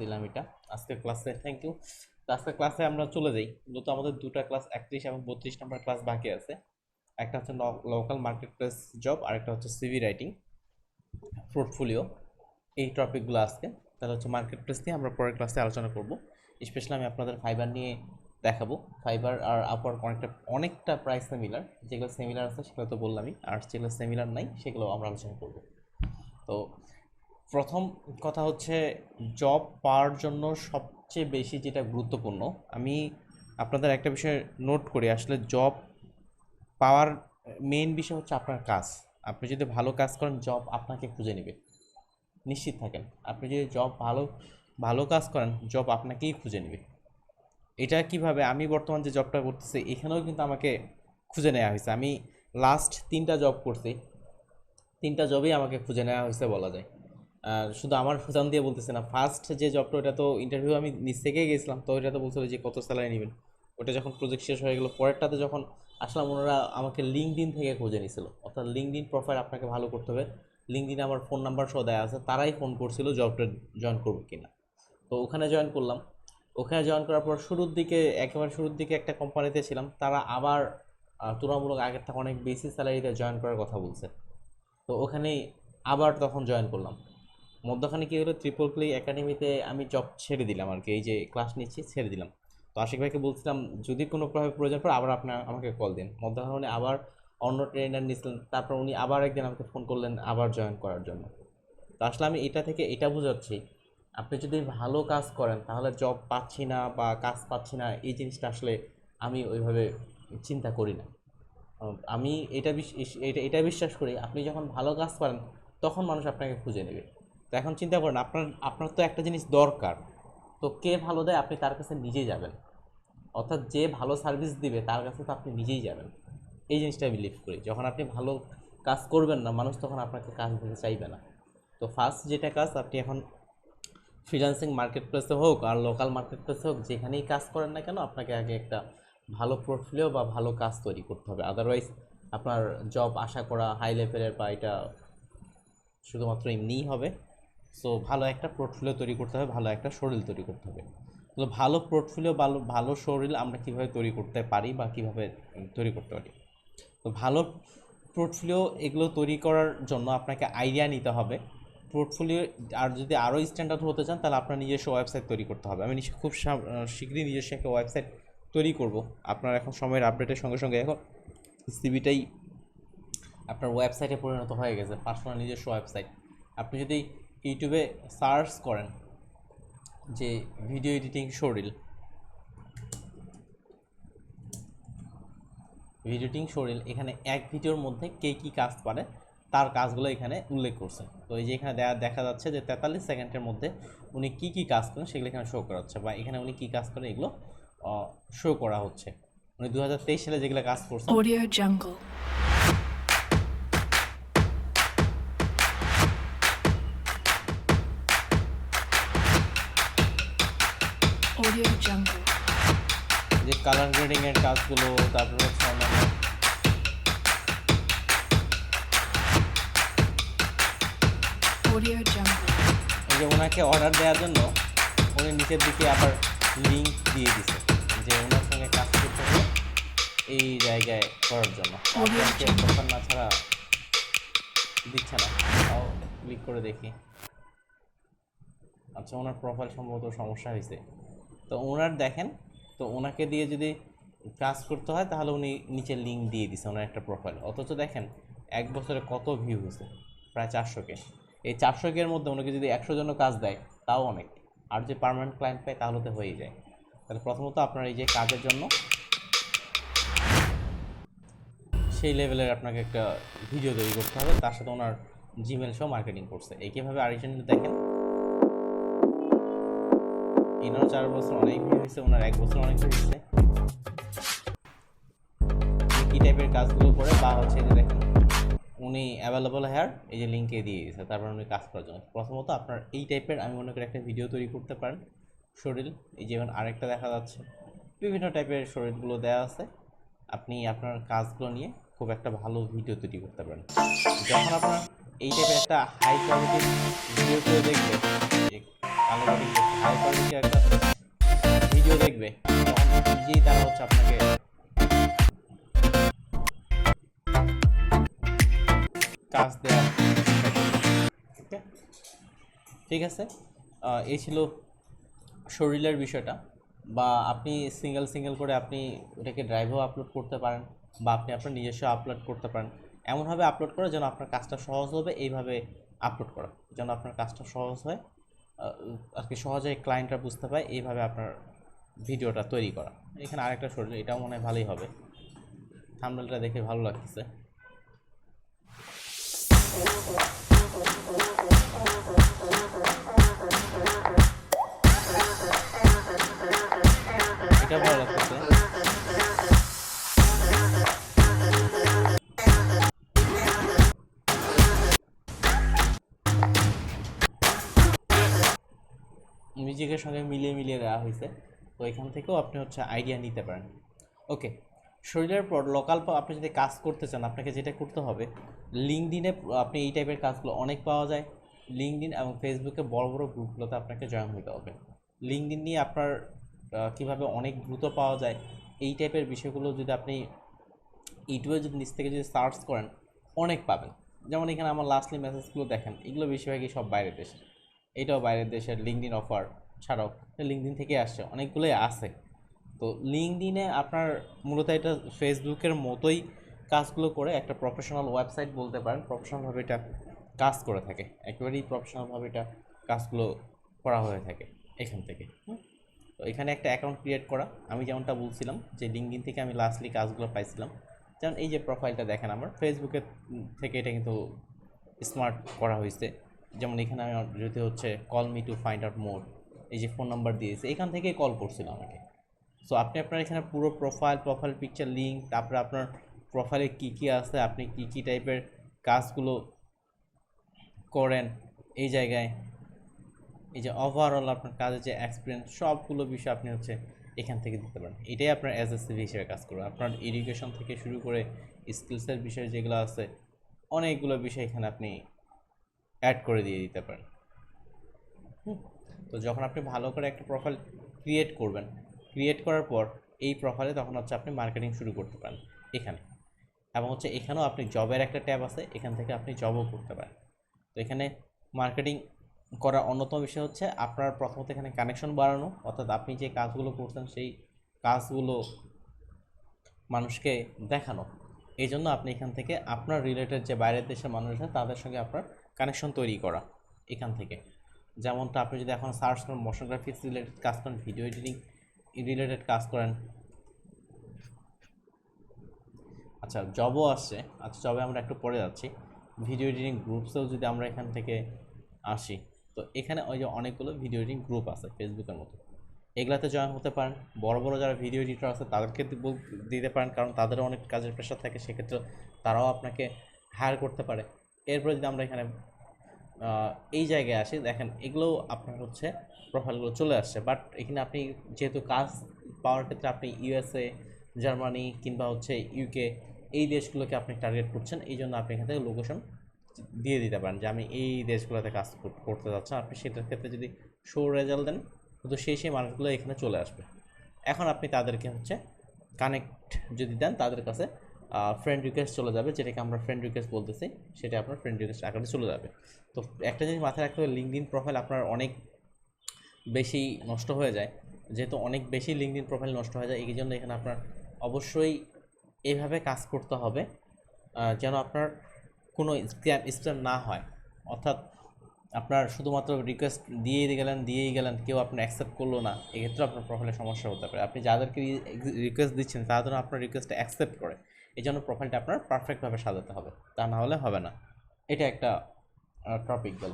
দিলাম এটা আজকের ক্লাসে। Thank you. আজকের ক্লাসে আমরা চলে যাই। মূলত আমাদের দুটো ক্লাস 31 এবং 32 নম্বর ক্লাস বাকি আছে। একটা হচ্ছে লোকাল মার্কেট প্লেস জব, আর একটা হচ্ছে সিভি রাইটিং, পোর্টফোলিও, এই টপিকগুলো আজকে। তাহলে হচ্ছে মার্কেট প্লেস নিয়ে আমরা পরের ক্লাসে আলোচনা করব। স্পেশালি আমি আপনাদের ফাইবার নিয়ে দেখাবো। ফাইবার আর আপওয়ার্ক অনেকটা প্রায় সিমিলার, যেগুলো সিমিলার আছে সেগুলো তো বললামই, আর যেগুলো সিমিলার নাই সেগুলো আমরা আলোচনা করব। তো প্রথম কথা হচ্ছে জব পাওয়ার জন্য সবচেয়ে বেশি যেটা গুরুত্বপূর্ণ, আমি আপনাদের একটা বিষয় নোট করি। আসলে জব পাওয়ার মেইন বিষয় হচ্ছে আপনার কাজ। আপনি যদি ভালো কাজ করেন জব আপনাকে খুঁজে নেবে, নিশ্চিত থাকেন। আপনি যদি জব ভালো ভালো কাজ করেন জব আপনাকেই খুঁজে নেবে। এটা কিভাবে, আমি বর্তমান যে জবটা করতেছি এখানেও কিন্তু আমাকে খুঁজে নেওয়া হয়েছে। আমি লাস্ট 3টা জব করছি, 3টা জবেই আমাকে খুঁজে নেওয়া হয়েছে বলা যায়। আর শুধু আমার খোঁজান দিয়ে বলতেছে না, ফার্স্ট যে জবটা ওটা তো ইন্টারভিউ আমি নিজ থেকেই গেছিলাম, তো ওইটা তো বলছিল যে কত স্যালারি নেবেন। ওটা যখন প্রজেক্ট শেষ হয়ে গেলো, পরেরটাতে যখন আসলাম ওনারা আমাকে লিঙ্কডইন থেকে খুঁজে নিয়েছিল। অর্থাৎ লিঙ্কডইন প্রোফাইল আপনাকে ভালো করতে হবে। লিঙ্কডইনে আমার ফোন নাম্বার সহ দেওয়া আছে, তারাই ফোন করছিল জবটা জয়েন করবো কিনা। তো ওখানে জয়েন করলাম। ওখানে জয়েন করার পর একেবারে শুরুর দিকে একটা কোম্পানিতে ছিলাম, তারা আবার তুলনামূলক আগের থেকে অনেক বেশি স্যালারিতে জয়েন করার কথা বলছে। তো ওখানেই আবার তখন জয়েন করলাম। মধ্যখানে কী হলো, ট্রিপল ক্লি একাডেমিতে আমি জব ছেড়ে দিলাম আর কি, এই যে ক্লাস নিচ্ছি ছেড়ে দিলাম। তো আশিক ভাইকে বলছিলাম যদি কোনোভাবে প্রয়োজন পড়ে আবার আমাকে কল দিন। মধ্যখানে উনি আবার অন্য ট্রেনার নিয়েছিলেন, তারপর উনি আবার একদিন আমাকে ফোন করলেন আবার জয়েন করার জন্য। তো আসলে আমি এটা থেকে এটা বুঝাচ্ছি, আপনি যদি ভালো কাজ করেন তাহলে জব পাচ্ছি না বা কাজ পাচ্ছি না এই জিনিসটা আসলে আমি ওইভাবে চিন্তা করি না। আমি এটা বিশ্বাস করি আপনি যখন ভালো কাজ করেন তখন মানুষ আপনাকে খুঁজে নেবে। তো এখন চিন্তা করেন, আপনার তো একটা জিনিস দরকার, তো কে ভালো দেয় আপনি তার কাছে নিজেই যাবেন। অর্থাৎ যে ভালো সার্ভিস দিবে তার কাছে তো আপনি নিজেই যাবেন। এই জিনিসটা বিলিভ করি, যখন আপনি ভালো কাজ করবেন না মানুষ তখন আপনাকে কাজ দিতে চাইবে না। তো ফার্স্ট যেটা কাজ, আপনি এখন ফ্রিল্যান্সিং মার্কেট প্লেসে হোক আর লোকাল মার্কেট প্লেসে হোক, যেখানেই কাজ করেন না কেন আপনাকে আগে একটা ভালো পোর্টফোলিও বা ভালো কাজ তৈরি করতে হবে। আদারওয়াইজ আপনার জব আশা করা হাই লেভেলের বা এটা শুধুমাত্র এমনিই হবে। সো ভালো একটা পোর্টফোলিও তৈরি করতে হবে, ভালো একটা শরীর তৈরি করতে হবে। তো ভালো পোর্টফোলিও ভালো ভালো শরীর আমরা কীভাবে তৈরি করতে পারি বা কীভাবে তৈরি করতে পারি। তো ভালো পোর্টফোলিও এগুলো তৈরি করার জন্য আপনাকে আইডিয়া নিতে হবে। পোর্টফোলিও আর যদি আরও স্ট্যান্ডার্ড হতে চান তাহলে আপনার নিজস্ব ওয়েবসাইট তৈরি করতে হবে। আমি খুব শীঘ্রই নিজস্ব একটা ওয়েবসাইট তৈরি করব। আপনার এখন সময়ের আপডেটের সঙ্গে সঙ্গে এখন সিভিটাই আপনার ওয়েবসাইটে পরিণত হয়ে গেছে, পার্সোনাল নিজস্ব ওয়েবসাইট। আপনি যদি ইউটিউবে সার্চ করেন যে ভিডিও এডিটিং শরীর এখানে এক ভিডিওর মধ্যে কে কী কাজ পারে তার কাজগুলো এখানে উল্লেখ করছে। তো এই যে এখানে দেখা যাচ্ছে যে 43 সেকেন্ডের মধ্যে উনি কী কী কাজ করেন সেগুলো এখানে শো করা হচ্ছে, বা এখানে উনি কী কাজ করেন এগুলো শো করা হচ্ছে। উনি 2023 সালে যেগুলো কাজ করছেন। অডিও জাঙ্গল, যে কালার গ্রেডিং এর কাজগুলো, তারপর হচ্ছে অন্যান্য এই যে ওনাকে অর্ডার দেওয়ার জন্য উনি নিচের দিকে আবার লিঙ্ক দিয়ে দিছে যে ওনার সঙ্গে কাজ করতে হবে এই জায়গায় করার জন্য। প্রোফাইল না ছাড়া দিচ্ছে না, তাও ক্লিক করে দেখি। আচ্ছা, ওনার প্রোফাইল সম্ভবত সমস্যা হয়েছে। তো ওনার দেখেন, তো ওনাকে দিয়ে যদি কাজ করতে হয় তাহলে উনি নিচে লিঙ্ক দিয়ে দিছে ওনার একটা প্রোফাইল। অথচ দেখেন 1 বছরে কত ভিউ হয়েছে, প্রায় 400K। এই 400K-এর মধ্যে ওনাকে যদি 100 জন কাজ দেয় তাও অনেক, আর যে পার্মানেন্ট ক্লায়েন্ট পায় তাহলে তো হয়েই যায়। তাহলে প্রথমত আপনার এই যে কাজের জন্য সেই লেভেলের আপনাকে একটা ভিডিও তৈরি করতে হবে, তার সাথে ওনার জিমেল সহ মার্কেটিং করছে। একইভাবে আরেকজন দেখেন, এনারও 4 বছর অনেক ভিউ হয়েছে, ওনার 1 বছর অনেক ভিউ হয়েছে। কী টাইপের কাজগুলো করে বা হচ্ছে যে দেখেন উনি অ্যাভেলেবল হেয়ার এই যে লিঙ্কে দিয়ে দিয়েছে, তারপর উনি কাজ করার জন্য। প্রথমত আপনার এই টাইপের আমি মনে করি একটা ভিডিও তৈরি করতে পারেন শরীর। এই যেমন আরেকটা দেখা যাচ্ছে, বিভিন্ন টাইপের শরীরগুলো দেওয়া আছে। আপনি আপনার কাজগুলো নিয়ে খুব একটা ভালো ভিডিও তৈরি করতে পারেন। যখন আপনার এই টাইপের একটা হাই কোয়ালিটির ভিডিও করে দেখবেন, কালার গ্রেডিং করছে, হাই কোয়ালিটি একটা ভিডিও দেখবে তখন নিজেই তারা হচ্ছে আপনাকে কাজ দেওয়ার চেষ্টা করবে। ওকে, ঠিক আছে। এই ছিল শরীরের বিষয়টা। বা আপনি সিঙ্গেল সিঙ্গেল করে আপনি ওটাকে ড্রাইভেও আপলোড করতে পারেন, বা আপনি আপনার নিজস্ব আপলোড করতে পারেন। এমনভাবে আপলোড করা যেন আপনার কাজটা সহজ হবে, এইভাবে আপলোড করা যেন আপনার কাজটা সহজ হয়, আর কি সহজে ক্লায়েন্টরা বুঝতে পায়, এইভাবে আপনার ভিডিওটা তৈরি করা। এখানে আরেকটা শরীর, এটাও মনে হয় ভালোই হবে, থাম্বনেলটা দেখে ভালো লাগতেছে। এটা ভালো লাগতেছে। মিউজিকের সঙ্গে মিলিয়ে মিলিয়ে দেওয়া হয়েছে, তো এখান থেকেও আপনি হচ্ছে আইডিয়া নিতে পারেন। ওকে, শরীরের পর লোকাল আপনি যদি কাজ করতে চান, আপনাকে যেটা করতে হবে, লিঙ্কডইনে আপনি এই টাইপের কাজগুলো অনেক পাওয়া যায়। লিঙ্কডইন এবং ফেসবুকে বড় বড় গ্রুপগুলোতে আপনাকে জয়েন হতে হবে। লিঙ্কডইন নিয়ে আপনার কীভাবে অনেক দ্রুত পাওয়া যায় এই টাইপের বিষয়গুলো যদি আপনি ইউটিউবে যদি নিচ থেকে যদি সার্চ করেন অনেক পাবেন। যেমন এখানে আমার লাস্টলি মেসেজগুলো দেখেন, এগুলো বেশিরভাগই সব বাইরের দেশের, এটাও বাইরের দেশের। লিঙ্কডইন অফার ছাড়াও লিঙ্কডইন থেকে আসছে, অনেকগুলোই আছে। তো লিঙ্কডইনে আপনার মূলত এটা ফেসবুকের মতোই কাজগুলো করে, একটা প্রফেশনাল ওয়েবসাইট বলতে পারেন, প্রফেশনালভাবে এটা কাজ করে থাকে, একেবারেই প্রফেশনালভাবে এটা কাজগুলো করা হয়ে থাকে এখান থেকে। তো এখানে একটা অ্যাকাউন্ট ক্রিয়েট করা, আমি যেমনটা বলছিলাম যে লিঙ্কডইন থেকে আমি লাস্টলি কাজগুলো পাইছিলাম। যেমন এই যে প্রোফাইলটা দেখেন আমার ফেসবুকের থেকে, এটা কিন্তু স্মার্ট করা হয়েছে। যেমন এখানে আমি যদি হচ্ছে call me to find out মোর, এই যে ফোন নাম্বার দিয়েছে, এখান থেকেই কল করছিল আমাকে। সো আপনি আপনার এখানে পুরো প্রোফাইল পিকচার লিঙ্ক, তারপরে আপনার প্রোফাইলে কী কী আছে, আপনি কী কী টাইপের কাজগুলো করেন এই জায়গায়, এই যে ওভারঅল আপনার কাজের যে এক্সপিরিয়েন্স, সবগুলো বিষয় আপনি হচ্ছে এখান থেকে দিতে পারেন। এটাই আপনার অ্যাজ এ সিভি হিসেবে কাজ করবে। আপনার এডুকেশন থেকে শুরু করে স্কিলসের বিষয় যেগুলো আছে, অনেকগুলো বিষয় এখানে আপনি অ্যাড করে দিয়ে দিতে পারেন। তো যখন আপনি ভালো করে একটা প্রোফাইল ক্রিয়েট করবেন, ক্রিয়েট করার পর এই প্রোফাইলে তখন হচ্ছে আপনি মার্কেটিং শুরু করতে পারেন এখানে। এবং হচ্ছে এখানেও আপনি জবের একটা ট্যাব আছে, এখান থেকে আপনি জবও করতে পারেন। তো এখানে মার্কেটিং করার অন্যতম বিষয় হচ্ছে আপনার প্রথমত এখানে কানেকশন বাড়ানো, অর্থাৎ আপনি যে কাজগুলো করছেন সেই কাজগুলো মানুষকে দেখানো। এই জন্য আপনি এখান থেকে আপনার রিলেটেড যে বাইরের দেশের মানুষ আছে তাদের সঙ্গে আপনার কানেকশন তৈরি করা এখান থেকে। যেমনটা আপনি যদি এখন সার্চ করেন মোশন গ্রাফিক্স রিলেটেড কাজ করেন, ভিডিও এডিটিং রিলেটেড কাজ করেন, আচ্ছা জবও আসছে, আচ্ছা জবে আমরা একটু পরে যাচ্ছি। ভিডিও এডিটিং গ্রুপসেও যদি আমরা এখান থেকে আসি, তো এখানে ওই যে অনেকগুলো ভিডিও এডিটিং গ্রুপ আছে ফেসবুকের মতো, এগুলাতে জয়েন হতে পারেন। বড় বড় যারা ভিডিও এডিটর আছে তাদেরকে দিতে পারেন, কারণ তাদেরও অনেক কাজের প্রেশার থাকে, সেক্ষেত্রে তারাও আপনাকে হায়ার করতে পারে। এরপরে যদি আমরা এখানে এই জায়গায় আসি, দেখেন এগুলো আপনার হচ্ছে প্রোফাইলগুলো চলে আসছে, বাট এখানে আপনি যেহেতু কাজ পাওয়ার ক্ষেত্রে আপনি ইউএসএ, জার্মানি কিংবা হচ্ছে ইউকে, এই দেশগুলোকে আপনি টার্গেট করছেন, এই জন্য আপনি এখান থেকে লোকেশন দিয়ে দিতে পারেন যে আমি এই দেশগুলোতে কাজ করতে যাচ্ছেন। আপনি সেটার ক্ষেত্রে যদি শো রেজাল্ট দেন, তো সেই মানুষগুলো এখানে চলে আসবে। এখন আপনি তাদেরকে হচ্ছে কানেক্ট যদি দেন, তাদের কাছে ফ্রেন্ড রিকোয়েস্ট চলে যাবে, যেটাকে আমরা ফ্রেন্ড রিকোয়েস্ট বলতেছি, সেটা আপনার ফ্রেন্ড রিকোয়েস্ট আকারে চলে যাবে। তো একটা জিনিস মাথায় রাখতে হবে, লিঙ্কডইন প্রোফাইল আপনার অনেক বেশি নষ্ট হয়ে যায়। যেহেতু অনেক বেশি লিঙ্কডইন প্রোফাইল নষ্ট হয়ে যায়, এই জন্য এখানে আপনার অবশ্যই এইভাবে কাজ করতে হবে যেন আপনার কোনো স্ক্যাম না হয়। অর্থাৎ আপনার শুধুমাত্র রিকোয়েস্ট দিয়েই গেলেন, কেউ আপনার অ্যাকসেপ্ট করলো না, এক্ষেত্রে আপনার প্রোফাইলে সমস্যা হতে পারে। আপনি যাদেরকে রিকোয়েস্ট দিচ্ছেন তারা যেন আপনার রিকোয়েস্টটা অ্যাকসেপ্ট করে, এই জন্য প্রোফাইলটা আপনার পারফেক্টভাবে সাজাতে হবে, তা না হলে হবে না। এটা একটা টপিক গেল।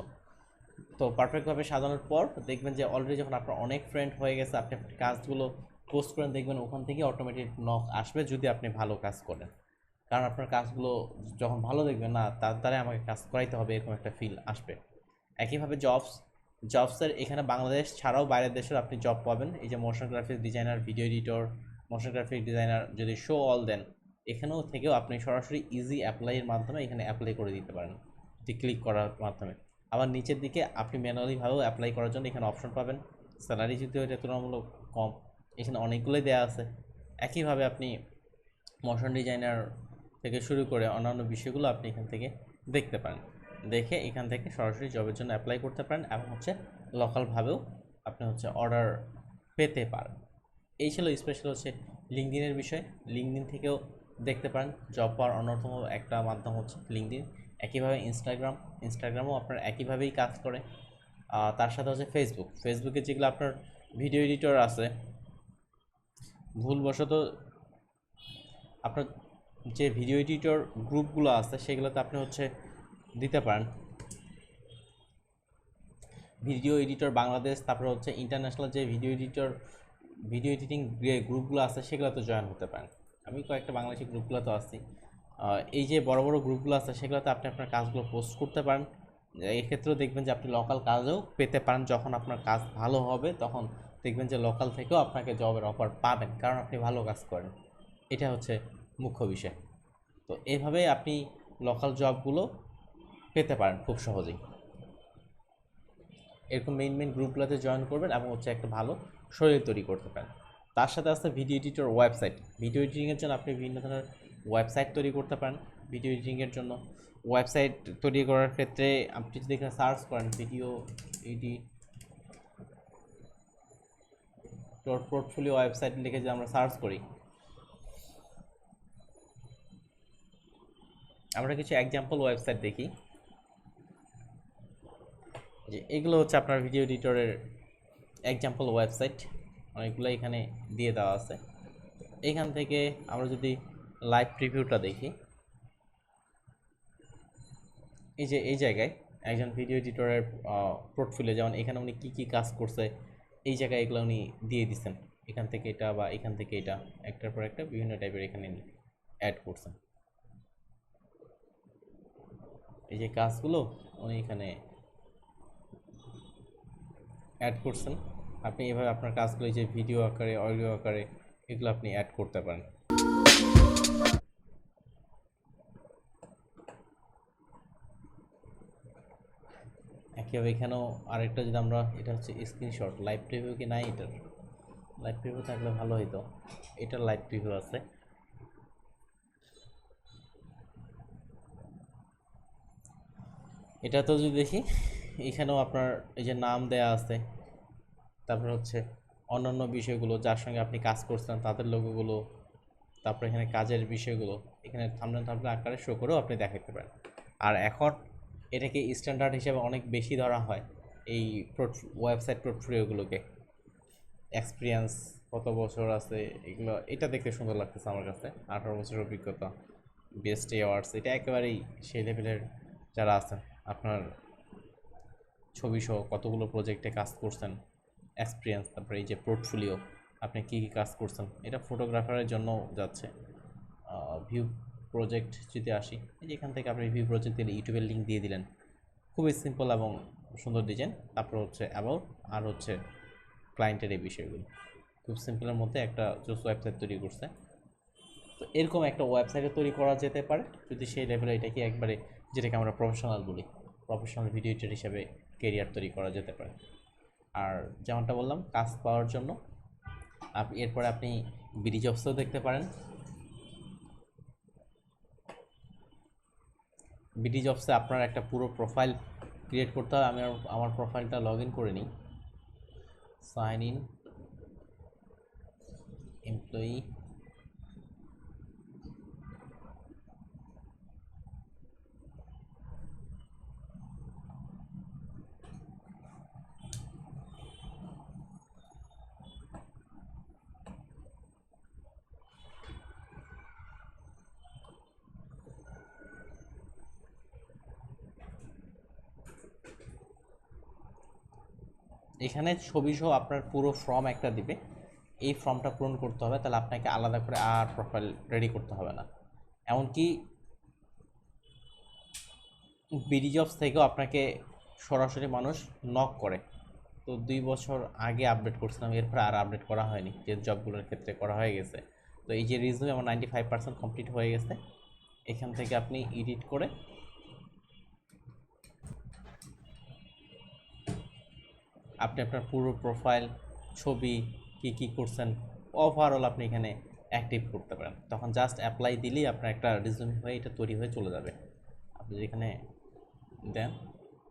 তো পারফেক্টভাবে সাজানোর পর দেখবেন যে অলরেডি যখন আপনার অনেক ফ্রেন্ড হয়ে গেছে, আপনি কাজগুলো পোস্ট করেন, দেখবেন ওখান থেকে অটোমেটিক নক আসবে যদি আপনি ভালো কাজ করেন। কারণ আপনার কাজগুলো যখন ভালো দেখবেন না, তার দ্বারা আমাকে কাজ করাইতে হবে, এরকম একটা ফিল আসবে। একইভাবে জবসের এখানে বাংলাদেশ ছাড়াও বাইরের দেশের আপনি জব পাবেন। এই যে motion graphics designer, video editor, motion graphic designer যদি শো অল দেন, এখানেও থেকেও আপনি সরাসরি ইজি অ্যাপ্লাইয়ের মাধ্যমে এখানে অ্যাপ্লাই করে দিতে পারেন, ক্লিক করার মাধ্যমে। আবার নিচের দিকে আপনি ম্যানুয়ালিভাবেও অ্যাপ্লাই করার জন্য এখানে অপশন পাবেন। স্যালারি যদিও এটা তুলনামূলক কম, এখানে অনেকগুলোই দেওয়া আছে। একইভাবে আপনি মোশন ডিজাইনার থেকে শুরু করে অন্যান্য বিষয়গুলো আপনি এখান থেকে দেখতে পারেন। দেখে এখান থেকে সরাসরি জবের জন্য অ্যাপ্লাই করতে পারেন এবং লোকালভাবেও আপনি অর্ডার পেতে পারেন। এই ছিল স্পেশাল লিঙ্কডিনের বিষয়। লিঙ্কডিন থেকেও দেখতে পারেন জব পাওয়ার অন্যতম একটা মাধ্যম লিঙ্কডিন। একইভাবে ইনস্টাগ্রামও আপনার একইভাবেই কাজ করে। তার সাথে ফেসবুকে যেগুলো আপনার ভিডিও এডিটর আছে, ভুলবশত আপনার যে ভিডিও এডিটর গ্রুপগুলো আছে সেগুলোতে আপনি দিতে পারেন ভিডিও এডিটর বাংলাদেশ, তারপরে ইন্টারন্যাশনাল যে ভিডিও এডিটিং গ্রুপগুলো আছে সেগুলোতে জয়েন হতে পারেন। আমি কয়েকটা বাংলাদেশি গ্রুপগুলোতে আছি। এই যে বড় বড় গ্রুপগুলো আছে সেগুলোতে আপনি আপনার কাজগুলো পোস্ট করতে পারেন। এক্ষেত্রেও দেখবেন যে আপনি লোকাল কাজও পেতে পারেন। যখন আপনার কাজ ভালো হবে তখন দেখবেন যে লোকাল থেকেও আপনাকে জবের অফার পাবেন, কারণ আপনি ভালো কাজ করেন। এটা মুখ্য বিষয়। তো এভাবেই আপনি লোকাল জবগুলো পেতে পারেন খুব সহজেই। এরকম মেইন গ্রুপগুলোতে জয়েন করবেন এবং একটা ভালো শরীর তৈরি করতে পারেন। তার সাথে আছে ভিডিও এডিটর ওয়েবসাইট। ভিডিও এডিটিংয়ের জন্য আপনি বিভিন্ন ধরনের ওয়েবসাইট তৈরি করতে পারেন। ভিডিও এডিটিংয়ের জন্য ওয়েবসাইট তৈরি করার ক্ষেত্রে আপনি যদি এখানে সার্চ করেন ভিডিও এডিটর পোর্টফোলিও ওয়েবসাইট লিখে যে আমরা সার্চ করি, আমরা কিছু এক্সাম্পল ওয়েবসাইট দেখি যে এগুলো আপনার ভিডিও এডিটরের এক্সাম্পল ওয়েবসাইট। অনেকগুলো এখানে দিয়ে দেওয়া আছে। এখান থেকে আমরা যদি লাইভ প্রিভিউটা দেখি, এই জায়গায় একজন ভিডিও এডিটরের পোর্টফোলিও, যেমন এখানে উনি কী কাজ করছে এই জায়গায় এগুলো উনি দিয়ে দিচ্ছেন। এখান থেকে এটা বা এখান থেকে এটা একটার পর একটা বিভিন্ন টাইপের এখানে অ্যাড করছেন। এই যে কাজগুলো উনি এখানে অ্যাড করছেন। আপনি এভাবে আপনার কাজগুলো যে ভিডিও আকারে, অডিও আকারে এগুলো আপনি অ্যাড করতে পারেন। একইভাবে এখানেও আরেকটা যদি আমরা, এটা স্ক্রিনশট, লাইভ প্রিভিউ কি নাই, এটার লাইভ প্রিভিউ থাকলে ভালো হতো। এটার লাইভ প্রিভিউ আছে। এটা তো যদি দেখি, এখানেও আপনার এই যে নাম দেয়া আছে, তারপর অন্যান্য বিষয়গুলো যার সঙ্গে আপনি কাজ করছেন তাদের লোগোগুলো, তারপর এখানে কাজের বিষয়গুলো এখানে থাম্বনেল আকারে শো করেও আপনি দেখাতে পারেন। আর এখন এটাকে স্ট্যান্ডার্ড হিসেবে অনেক বেশি ধরা হয় এই ওয়েবসাইট পোর্টফোলিওগুলোকে। এক্সপিরিয়েন্স কত বছর আছে এগুলো, এটা দেখতে সুন্দর লাগতেছে আমার কাছে। 18 বছরের অভিজ্ঞতা, বেস্ট অ্যাওয়ার্ডস, এটা একেবারেই সেই লেভেলের যারা আছেন। আপনার ছবি সহ কতগুলো প্রজেক্টে কাজ করছেন, এক্সপিরিয়েন্স, তারপরে এই যে পোর্টফোলিও আপনি কী কাজ করছেন, এটা ফটোগ্রাফারের জন্য যাচ্ছে। ভিউ প্রজেক্ট যদি আসি, এই যে এখান থেকে আপনি ভিউ প্রজেক্ট দিলে ইউটিউবের লিঙ্ক দিয়ে দিলেন, খুবই সিম্পল এবং সুন্দর ডিজাইন। তারপর অ্যাবাউট আর ক্লায়েন্টের এই বিষয়গুলো খুব সিম্পলের মধ্যে একটা ওয়েবসাইট তৈরি করছে। তো এরকম একটা ওয়েবসাইটে তৈরি করা যেতে পারে যদি সেই লেভেলে এটাকে একবারে, যেটাকে আমরা প্রফেশনাল বলি, প্রফেশনাল ভিডিও এডিটর হিসাবে কেরিয়ার তৈরি করা যেতে পারে। আর যেমনটা বললাম, কাজ পাওয়ার জন্য এরপরে আপনি বিডি জবসও দেখতে পারেন। বিডি জবসে আপনার একটা পুরো প্রোফাইল ক্রিয়েট করতে হবে। আমি আমার প্রোফাইলটা লগ ইন করে নিই। সাইন ইন এমপ্লয়ি, এখানে ছবি সহ আপনার পুরো ফর্ম একটা দিবে। এই ফর্মটা পূরণ করতে হবে, তাহলে আপনাকে আলাদা করে আর প্রোফাইল রেডি করতে হবে না। এমনকি বিডি জবস থেকেও আপনাকে সরাসরি মানুষ নক করে। তো 2 বছর আগে আপডেট করছিলাম, এরপরে আর আপডেট করা হয়নি, যে জবগুলোর ক্ষেত্রে করা হয়ে গেছে। তো এই যে রিজনিউ আমার 95% কমপ্লিট হয়ে গেছে। এখান থেকে আপনি এডিট করে আপনি আপনার পুরো প্রোফাইল, ছবি, কি কি করছেন, ওভারঅল আপনি এখানে অ্যাক্টিভ করতে পারেন। তখন জাস্ট অ্যাপ্লাই দিলেই আপনার একটা রিজিউম হয়ে এটা তৈরি হয়ে চলে যাবে। আপনি যেখানে দেন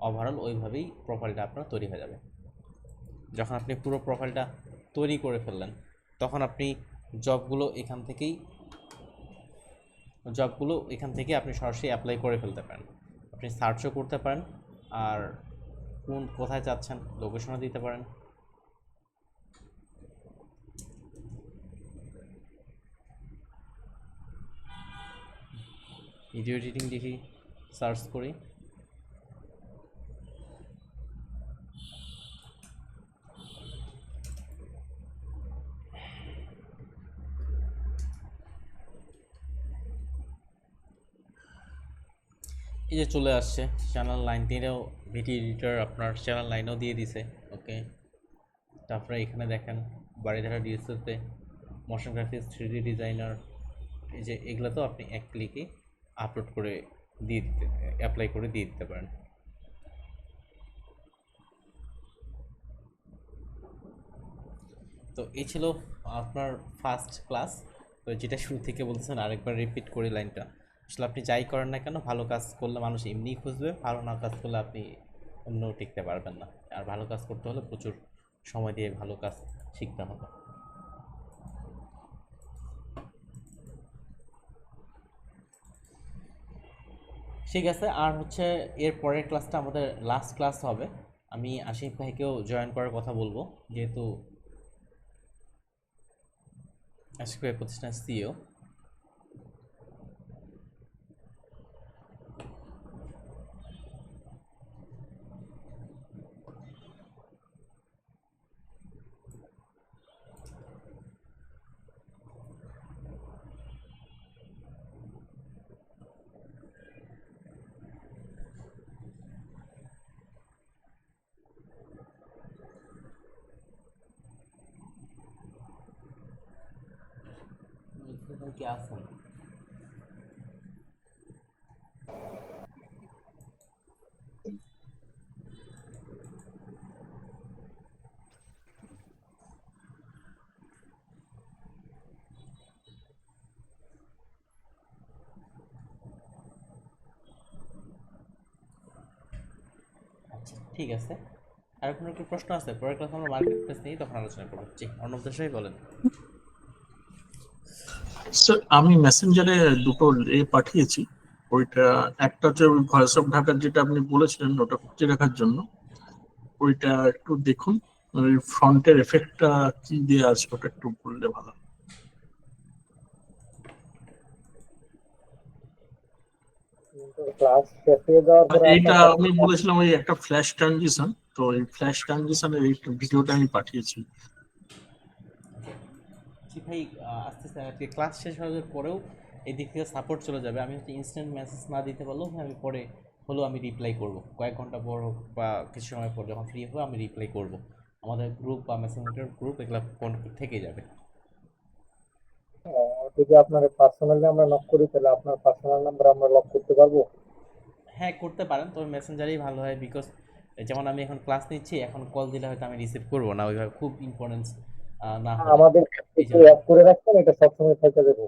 ওভারঅল ওইভাবেই প্রোফাইলটা আপনার তৈরি হয়ে যাবে। যখন আপনি পুরো প্রোফাইলটা তৈরি করে ফেললেন, তখন আপনি জবগুলো এখান থেকেই আপনি সরাসরি অ্যাপ্লাই করে ফেলতে পারেন। আপনি সার্চও করতে পারেন, আর কোথায় যাচ্ছেন লোকেশনও দিতে পারেন। ভিডিও এডিটিং দেখি, সার্চ করি। এই যে চলে আসছে চ্যানেল 19-এও ভিডিও এডিটর আপনার চ্যানেল 9-এও দিয়ে দিছে। ওকে, তারপরে এখানে দেখেন বাড়িধারা ডিএসএতে মোশন গ্রাফিক্স, 3D ডিজাইনার, এই যে এগুলো তো আপনি এক ক্লিকে আপলোড করে অ্যাপ্লাই করে দিয়ে দিতে পারেন। তো এই ছিল আপনার ফার্স্ট ক্লাস। তো যেটা শুরু থেকে বলতেছেন আরেকবার রিপিট করে লাইনটা, আসলে আপনি যাই করেন না কেন, ভালো কাজ করলে মানুষ এমনিই খুঁজবে, ভালো না কাজ করলে আপনি অন্য টিকতে পারবেন না। আর ভালো কাজ করতে হলে প্রচুর সময় দিয়ে ভালো কাজ শিখতে হবে। ঠিক আছে, আর হচ্ছে এর পরের ক্লাসটা আমাদের লাস্ট ক্লাস হবে। আমি আশিক ভাইকেও জয়েন করার কথা বলবো, যেহেতু আশিক ভাই প্রতিষ্ঠান সিইও। কি আছেন? আচ্ছা, ঠিক আছে। আর কোনো কি প্রশ্ন আছে? পরের ক্লাস আমরা মার্কেট প্লেস নিয়ে তখন আলোচনা করবো। জি, অর্ণব দেশাই বলেন। স্যার, আমি মেসেঞ্জারে দুটো পাঠিয়েছি। ওইটা একটা হচ্ছে ভয়েস অফ ঢাকার, যেটা আপনি বলেছিলেন ওটা খুঁজে রাখার জন্য। ওইটা একটু দেখুন, ওই ফ্রন্টের এফেক্টটা কি দিয়ে আছে ওটা একটু বললে ভালো। ক্লাস শেষ হয়ে যাওয়ার পরে এইটা আপনার আমি বলেছিলাম ওই একটা ফ্ল্যাশ ট্রানজিশন, তো এই ফ্ল্যাশ ট্রানজিশনের এই ভিডিওটা আমি পাঠিয়েছি। জি ভাই, আস্তে আস্তে আজকে ক্লাস শেষ হওয়ার পরেও এই দিক থেকে সাপোর্ট চলে যাবে। আমি হচ্ছে ইনস্ট্যান্ট মেসেজ না দিতে পারলেও আমি পরে হলেও আমি রিপ্লাই করব, কয়েক ঘন্টা পর হোক বা কিছু সময় পর যখন ফ্রি হবে আমি রিপ্লাই করব। আমাদের গ্রুপ বা মেসেঞ্জার গ্রুপ এগুলো থেকে যাবে। যদি আপনার পার্সোনালি আমরা লক করি তাহলে আপনার পার্সোনাল নাম্বার আমরা লক করতে পারবো? হ্যাঁ, করতে পারেন, তবে মেসেঞ্জারেই ভালো হয়। বিকজ যেমন আমি এখন ক্লাস নিচ্ছি, এখন কল দিলে হয়তো আমি রিসিভ করবো না ওইভাবে, খুব ইম্পর্টেন্স না হলে। আমাদের এই একটু জন্য অ্যাড করে রাখবেন, এটা সবসময় থেকে দেবো।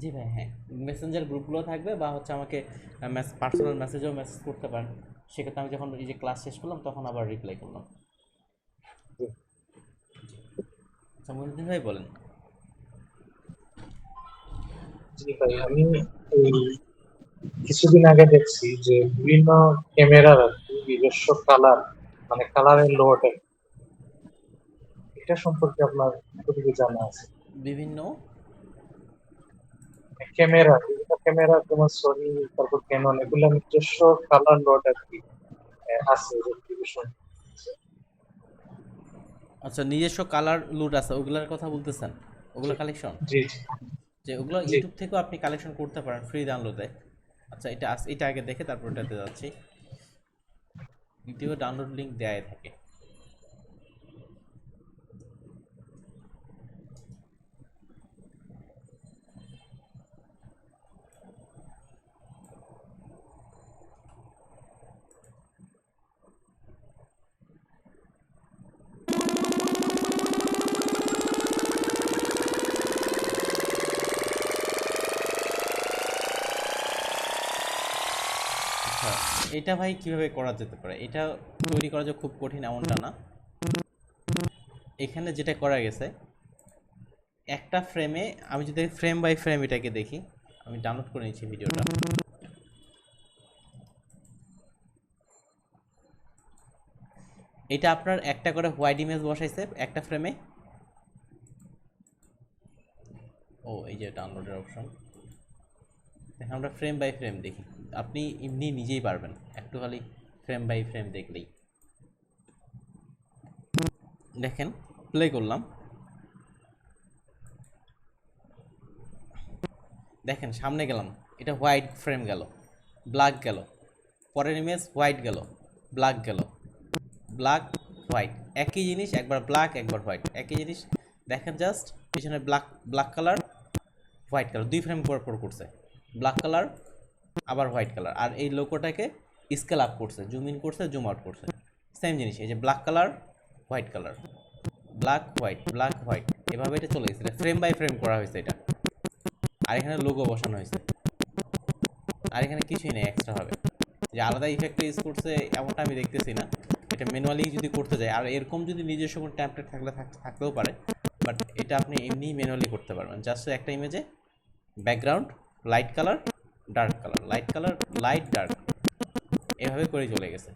জি ভাই, হ্যাঁ, মেসেঞ্জার গ্রুপগুলো থাকবে, বা হচ্ছে আমাকে পার্সোনাল মেসেজও মেসেজ করতে পারেন। সেক্ষেত্রে আমি যখন এই যে ক্লাস শেষ করলাম তখন আবার রিপ্লাই করলাম। আচ্ছা, মহিউদ্দিন ভাই বলেন। জি ভাই, আমি এই কিছুদিন আগে দেখছি যে বিভিন্ন ক্যামেরার আর কি নিজস্ব কালার, মানে কালারের লোড, এটা সম্পর্কে আপনার কতটুকু জানা আছে? বিভিন্ন ক্যামেরা, বিভিন্ন ক্যামেরা যেমন সনি, তারপর ক্যানন, এগুলো নিজস্ব কালার লোড আর কি আছে যে টেলিভিশন। আচ্ছা, নিজস্ব কালার লুট আছে ওগুলোর কথা বলতেছেন? ওগুলো জি কালেকশন, জি যে ওগুলো জি। ইউটিউব থেকেও আপনি কালেকশন করতে পারেন ফ্রি ডাউনলোডে। আচ্ছা, এটা আগে দেখে তারপর এটাতে যাচ্ছি। ইউটিউবে ডাউনলোড লিঙ্ক দেয়াই থাকে। এটা ভাই কিভাবে করা যেতে পারে, এটা তৈরি করা যে খুব কঠিন এমনটা না। এখানে যেটা করা গেছে, একটা ফ্রেমে আমি যদি ফ্রেম বাই ফ্রেম এটাকে দেখি, আমি ডাউনলোড করে নিচ্ছি ভিডিওটা। এটা আপনার একটা করে হোয়াইট ইমেজ বসাইছে একটা ফ্রেমে। ও এই যে ডাউনলোডের অপশন, দেখেন আমরা ফ্রেম বাই ফ্রেম দেখি, আপনি এমনি নিজেই পারবেন একটু খালি ফ্রেম বাই ফ্রেম দেখলেই। দেখেন প্লে করলাম, দেখেন সামনে গেলাম, এটা হোয়াইট ফ্রেম গেল, ব্ল্যাক গেল, পরের ইমেজ হোয়াইট গেল, ব্ল্যাক গেল, ব্ল্যাক হোয়াইট, একই জিনিস, একবার ব্ল্যাক একবার হোয়াইট, একই জিনিস। দেখেন জাস্ট পিছনে black black colour, white colour, 2 frame পর পর করছে, ব্ল্যাক কালার আবার হোয়াইট কালার। আর এই লোগোটাকে স্কেল আপ করছে, জুম ইন করছে, জুম আউট করছে, সেম জিনিস। এই যে black colour white colour, black white, black white, এভাবে এটা চলে গেছে। এটা ফ্রেম বাই ফ্রেম করা হয়েছে এটা। আর এখানে লোগো বসানো হয়েছে, আর এখানে কিছুই নেই এক্সট্রা ভাবে যে আলাদা ইফেক্ট ইউজ করছে এমনটা আমি দেখতেছি না। এটা ম্যানুয়ালি যদি করতে যায়, আর এরকম যদি নিজস্ব কোনো টেমপ্লেট থাকলেও পারে, বাট এটা আপনি এমনি ম্যানুয়ালি করতে পারবেন। জাস্ট একটা ইমেজে background light colour, dark colour, light colour, light dark, এভাবে করে চলে গেছে।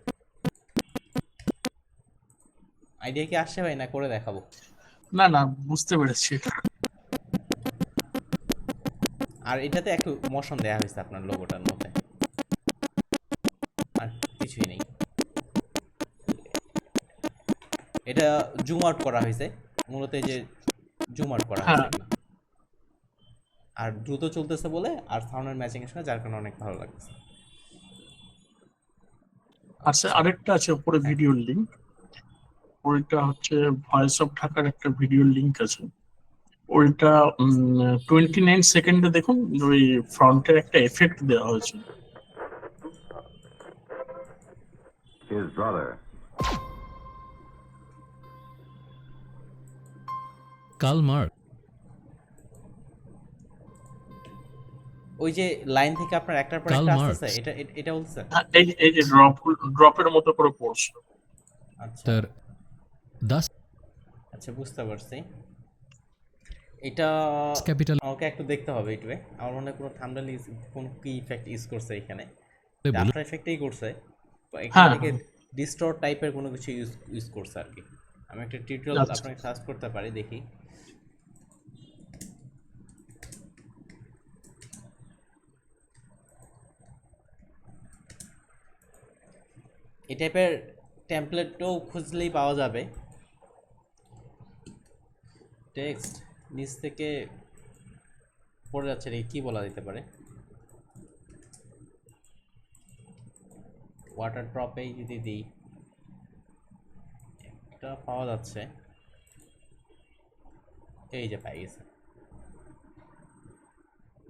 আইডিয়া কি আসছে ভাই, না করে দেখাবো? না না, বুঝতে পেরেছি। আর এটাতে একটু মোশন দেওয়া হয়েছে আপনার লোগোটার মধ্যে, আর কিছুই নেই। এটা জুম আউট করা হয়েছে মূলত, এই যে জুম আউট করা হয়েছে হ্যাঁ, এগুলো। আর দ্রুত চলতেছে বলে, আর সাউন্ডের ম্যাচিং এর সঙ্গে, যার কারণে অনেক ভালো লাগছে। আচ্ছা আরেকটা আছে উপরে হ্যাঁ, ভিডিওর লিংক, ওইটা হচ্ছে ভয়েস অফ ঢাকার একটা ভিডিওর লিংক আছে। ওইটা 29 সেকেন্ডে দেখুন, ওই ফ্রন্টের একটা এফেক্ট দেওয়া হয়েছে। His brother. Karl Marx. ওই যে লাইন থেকে আপনার একটার পর Karl একটা Marx, আসতেছে, এটা এটা বলছে। হ্যাঁ, এই যে ড্রপের মতো করে পড়ছে। আচ্ছা तर das আচ্ছা, বুঝতে পারছি। এটা capital আমাকে একটু দেখতে হবে ইউটিউবে। আমার মনে হয় কোনো থাম্বনেল কোনো কি ইফেক্ট ইউজ করছে এখানে, বলুন। আফটার এফেক্টেই করছে। তো এখান হ্যাঁ, থেকে ডিস্টর্ট টাইপের কোনো কিছু ইউজ করছে আর কি। আমি একটা টিউটোরিয়াল আচ্ছা। আপনাকে সার্চ করতে পারি, দেখি। এই টাইপের টেমপ্লেটও খুঁজলেই পাওয়া যাবে। টেক্সট নিচ থেকে পড়ে যাচ্ছে রে, কি বলা যেতে পারে? ওয়াটার ড্রপেই যদি দিই, একটা পাওয়া যাচ্ছে, এই যে পাই গেছে।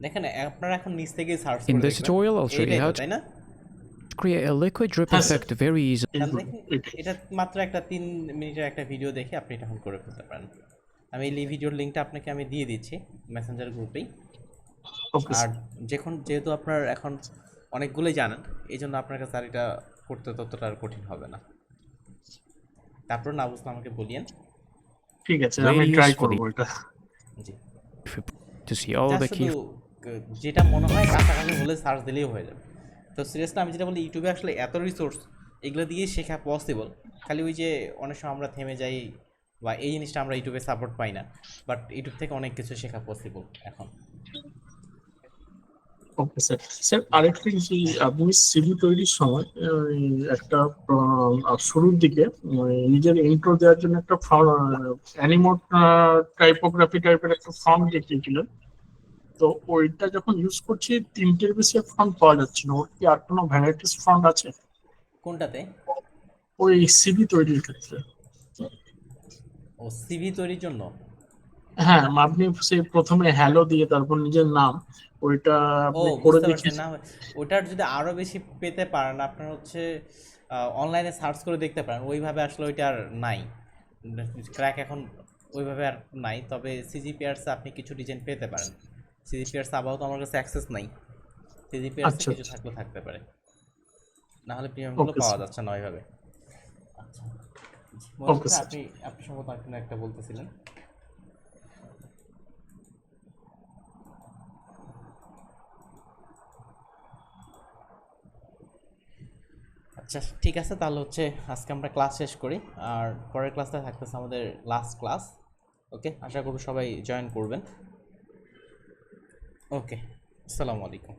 দেখেন আপনারা এখন নিচ থেকেই সার্চ In করে this দেখবেন, tutorial, I'll show you এইটাই তো, how তাই to না? create a liquid drip Yes, sir. effect very easily. তাহলে দেখেন, এটা মাত্র একটা 3 মিনিটের একটা ভিডিও দেখে আপনি এটা এখন করে ফেলতে পারেন। আমি এই ভিডিওর লিঙ্কটা আপনাকে আমি দিয়ে দিচ্ছি মেসেঞ্জার গ্রুপেই। ওকে আর যেহেতু আপনার এখন অনেকগুলোই জানেন, এই জন্য আপনার কাছে আর এটা করতে ততটা আর কঠিন হবে না। তারপর না বুঝলে আমাকে বলিয়েন। ঠিক আছে, Very আমি ট্রাই useful করবো এটা। জি, to see all যা the key শুধু যেটা মনে হয় কাছাকাছি হলে সার্চ দিলেই হয়ে যাবে। তো সিরিয়াসলি আমি যেটা বলি, ইউটিউবে আসলে এত রিসোর্স, এগুলো দিয়েই শেখা পসিবল। খালি ওই যে অনেক সময় আমরা থেমে যাই, বা এই জিনিসটা আমরা ইউটিউবে সাপোর্ট পাই না, বাট ইউটিউব থেকে অনেক কিছু শেখা পসিবল এখন। Okay sir. স্যার আরেকটা কিছু, আপনি সিভি তৈরির সময় একটা শুরুর দিকে নিজের ইন্ট্রো দেওয়ার জন্য একটা অ্যানিমোট টাইপোগ্রাফি টাইপের একটা ফর্ম দেখিয়েছিলেন। তো ওইটা যখন ইউজ করছি 3টের বেশি ফন্ট পাওয়া যাচ্ছে না। ওর কি আর কোনো ভ্যারাইটিস ফন্ট আছে কোনটাতে? ওই সিভি তৈরির ক্ষেত্রে? ও সিভি তৈরির জন্য? হ্যাঁ, আপনি সেই প্রথমে হ্যালো দিয়ে তারপর নিজের নাম, ওইটা ও আপনি করে বুঝতে পারছেন দেখিয়েছেন। না, ওটার যদি আরও বেশি পেতে পারেন আপনার হচ্ছে অনলাইনে সার্চ করে দেখতে পারেন। ওইভাবে আসলে ওইটা আর নাই, ক্র্যাক এখন ওইভাবে আর নাই। তবে সিজিপিআরসে আপনি কিছু ডিজাইন পেতে পারেন। সিজিপিআরসে আপাতত আমার কাছে অ্যাক্সেস নাই, সিজিপিআরসে আচ্ছা কিছু আচ্ছা, থাকলে থাকতে পারে। না হলে প্রিমিয়ামগুলো Okay, পাওয়া sir. যাচ্ছে না ওইভাবে। আচ্ছা Okay, sir. আপনি আপনি সম্ভবত এখন একটা বলতেছিলেন। আচ্ছা ঠিক আছে, তাহলে হচ্ছে আজকে আমরা ক্লাস শেষ করি, আর পরের ক্লাসটা থাকতেছে আমাদের লাস্ট ক্লাস। ওকে, আশা করি সবাই জয়েন করবেন। ওকে, আসসালামু আলাইকুম।